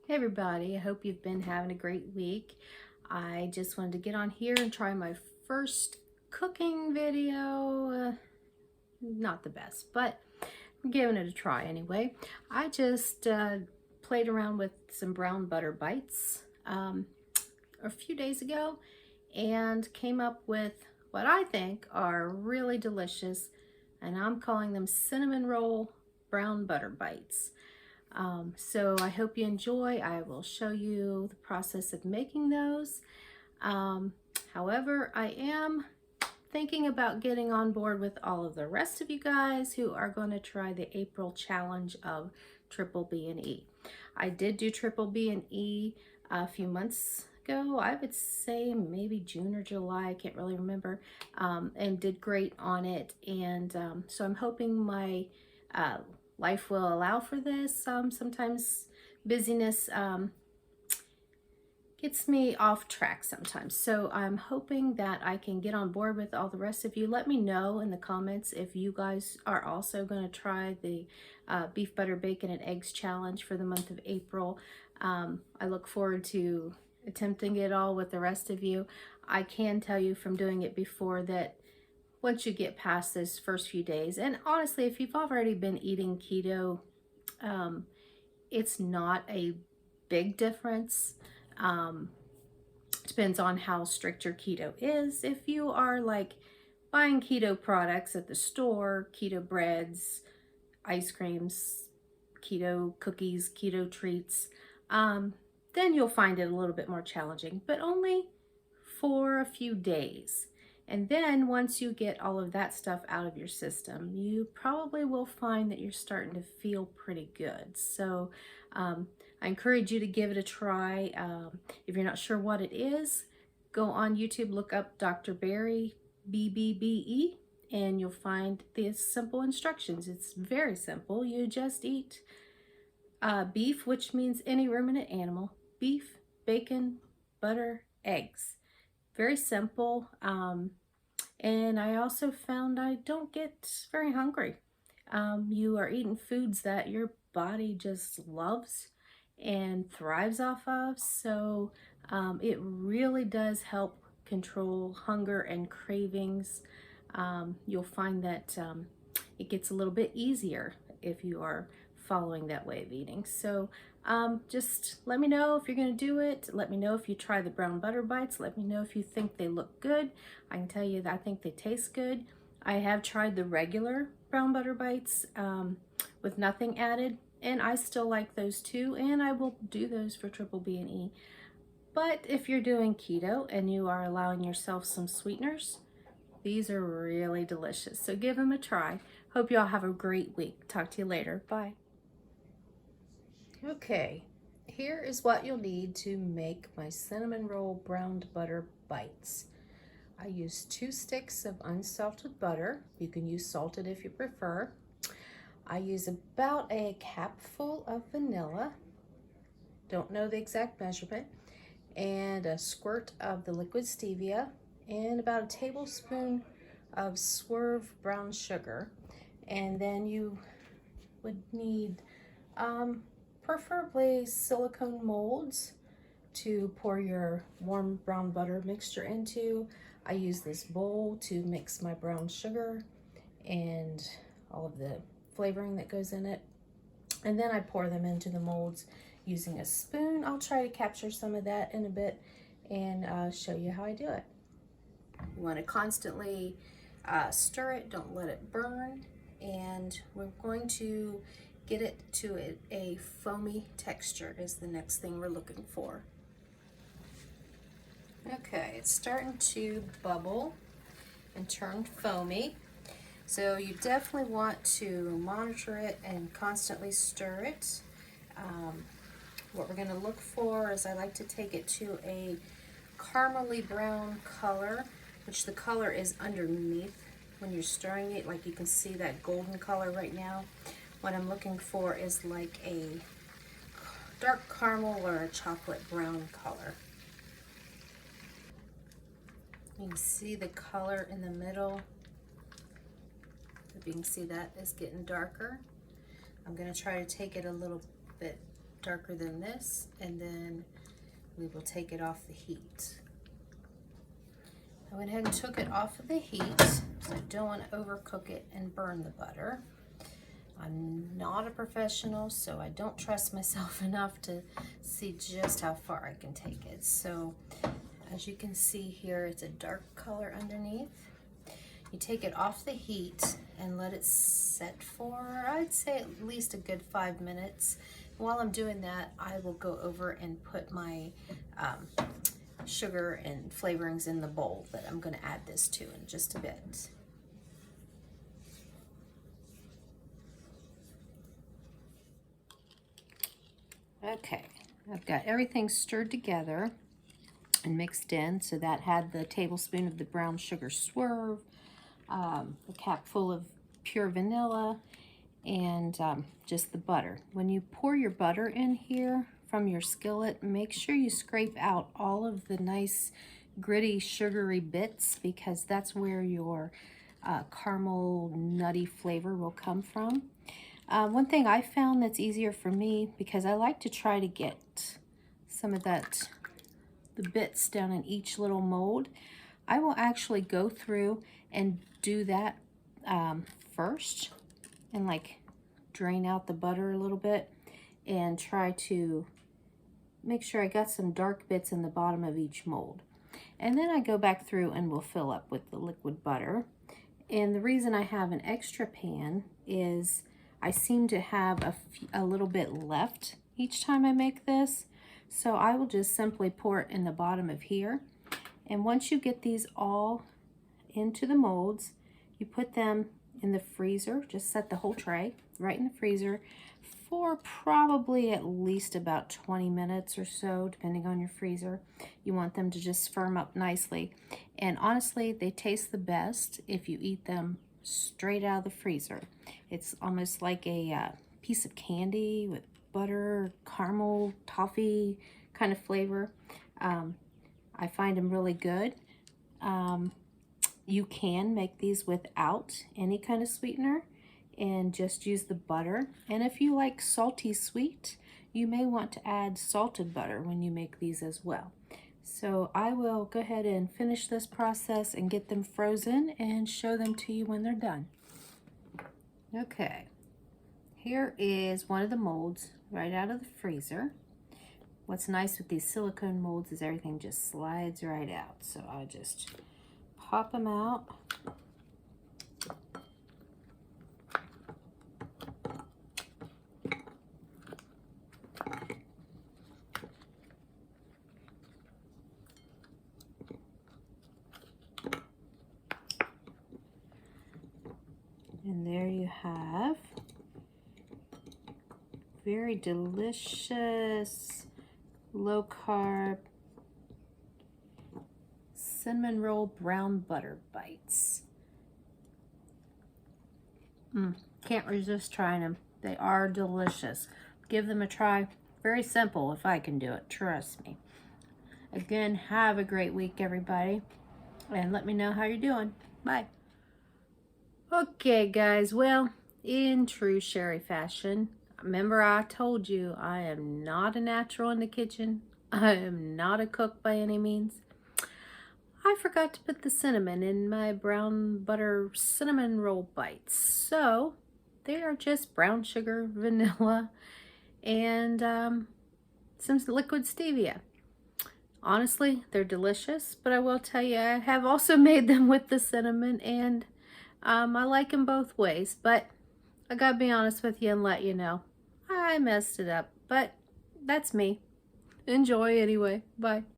Hey everybody, I hope you've been having a great week. I just wanted to get on here and try my first cooking video. Not the best, but I'm giving it a try anyway. I just played around with some brown butter bites a few days ago and came up with what I think are really delicious, and I'm calling them cinnamon roll brown butter bites. So I hope you enjoy. I will show you the process of making those. Um, However, I am thinking about getting on board with all of the rest of you guys who are going to try the April challenge of Triple B and E. I did do Triple B and E a few months ago. I would say maybe June or July, I can't really remember, and did great on it. And so I'm hoping my uh, life will allow for this. Sometimes busyness gets me off track sometimes. So I'm hoping that I can get on board with all the rest of you. Let me know in the comments if you guys are also going to try the beef butter bacon and eggs challenge for the month of April. I look forward to attempting it all with the rest of you. I can tell you from doing it before that once you get past those first few days, and honestly, if you've already been eating keto, um, it's not a big difference. Um, Depends on how strict your keto is. If you are like buying keto products at the store, keto breads, ice creams, keto cookies, keto treats, then you'll find it a little bit more challenging, but only for a few days. And then once you get all of that stuff out of your system, you probably will find that you're starting to feel pretty good. So I encourage you to give it a try. If you're not sure what it is, go on YouTube, look up Dr. Berry, BBBE, and you'll find the simple instructions. It's very simple. You just eat beef, which means any ruminant animal, beef, bacon, butter, eggs. Very simple. And I also found I don't get very hungry. You are eating foods that your body just loves and thrives off of. So it really does help control hunger and cravings. You'll find that it gets a little bit easier if you are following that way of eating. So just let me know if you're going to do it. Let me know if you try the brown butter bites. Let me know if you think they look good. I can tell you that I think they taste good. I have tried the regular brown butter bites with nothing added, and I still like those too, and I will do those for Triple B and E. But if you're doing keto and you are allowing yourself some sweeteners, these are really delicious. So give them a try. Hope you all have a great week. Talk to you later. Bye. Okay, here is what you'll need to make my cinnamon roll browned butter bites. I use 2 sticks of unsalted butter. You can use salted if you prefer. I use about a capful of vanilla. Don't know the exact measurement. And a squirt of the liquid stevia and about a tablespoon of Swerve brown sugar. And then you would need preferably silicone molds to pour your warm brown butter mixture into. I use this bowl to mix my brown sugar and all of the flavoring that goes in it. And then I pour them into the molds using a spoon. I'll try to capture some of that in a bit and show you how I do it. You want to constantly stir it, don't let it burn, and we're going to get it to a foamy texture is the next thing we're looking for. Okay, it's starting to bubble and turn foamy. So you definitely want to monitor it and constantly stir it. What we're going to look for is I like to take it to a caramely brown color, which the color is underneath when you're stirring it. Like you can see that golden color right now. What I'm looking for is like a dark caramel or a chocolate brown color. You can see the color in the middle. If you can see that is getting darker. I'm going to try to take it a little bit darker than this, and then we will take it off the heat. I went ahead and took it off of the heat, so I don't want to overcook it and burn the butter. I'm not a professional, so I don't trust myself enough to see just how far I can take it. So as you can see here, it's a dark color underneath. You take it off the heat and let it set for, I'd say, at least a good 5 minutes. While I'm doing that, I will go over and put my sugar and flavorings in the bowl that I'm going to add this to in just a bit. Okay, I've got everything stirred together and mixed in. So that had the tablespoon of the brown sugar swerve, a cap full of pure vanilla, and just the butter. When you pour your butter in here from your skillet, make sure you scrape out all of the nice gritty sugary bits, because that's where your caramel nutty flavor will come from. One thing I found that's easier for me, because I like to try to get some of the bits down in each little mold, I will actually go through and do that first, and like drain out the butter a little bit and try to make sure I got some dark bits in the bottom of each mold. And then I go back through and will fill up with the liquid butter. And the reason I have an extra pan is I seem to have a little bit left each time I make this. So I will just simply pour it in the bottom of here. And once you get these all into the molds, you put them in the freezer. Just set the whole tray right in the freezer for probably at least about 20 minutes or so, depending on your freezer. You want them to just firm up nicely. And honestly, they taste the best if you eat them straight out of the freezer. It's almost like a piece of candy with butter, caramel, toffee kind of flavor. I find them really good. You can make these without any kind of sweetener and just use the butter. And if you like salty sweet, you may want to add salted butter when you make these as well. So I will go ahead and finish this process and get them frozen and show them to you when they're done. Okay, here is one of the molds right out of the freezer. What's nice with these silicone molds is everything just slides right out. So I just pop them out. And there you have very delicious low carb cinnamon roll brown butter bites. Can't resist trying them. They are delicious. Give them a try. Very simple if I can do it, trust me. Again, have a great week, everybody, and let me know how you're doing. Bye. Okay, guys, well, in true Sherry fashion, remember I told you I am not a natural in the kitchen. I am not a cook by any means. I forgot to put the cinnamon in my brown butter cinnamon roll bites. So they are just brown sugar, vanilla, and some liquid stevia. Honestly, they're delicious, but I will tell you, I have also made them with the cinnamon, and I like them both ways, but I gotta be honest with you and let you know, I messed it up, but that's me. Enjoy anyway. Bye.